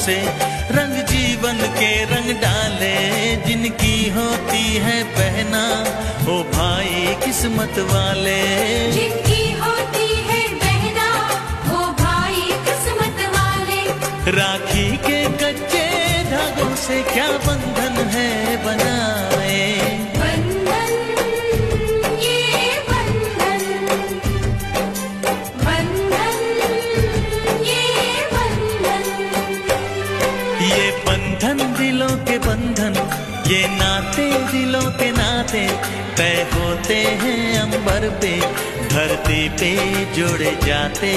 से रंग जीवन के रंग डाले, जिनकी होती है बहना ओ भाई किस्मत वाले। जिनकी होती है बहना ओ भाई किस्मत वाले। राखी के कच्चे धागों से क्या बंधन है बनाए, बंधन ये बंधन, बंधन ये बंधन। ये बंधन दिलों के बंधन, ये नाते दिलों के नाते तय होते हैं अंबर पे, धरती पे जोड़े जाते।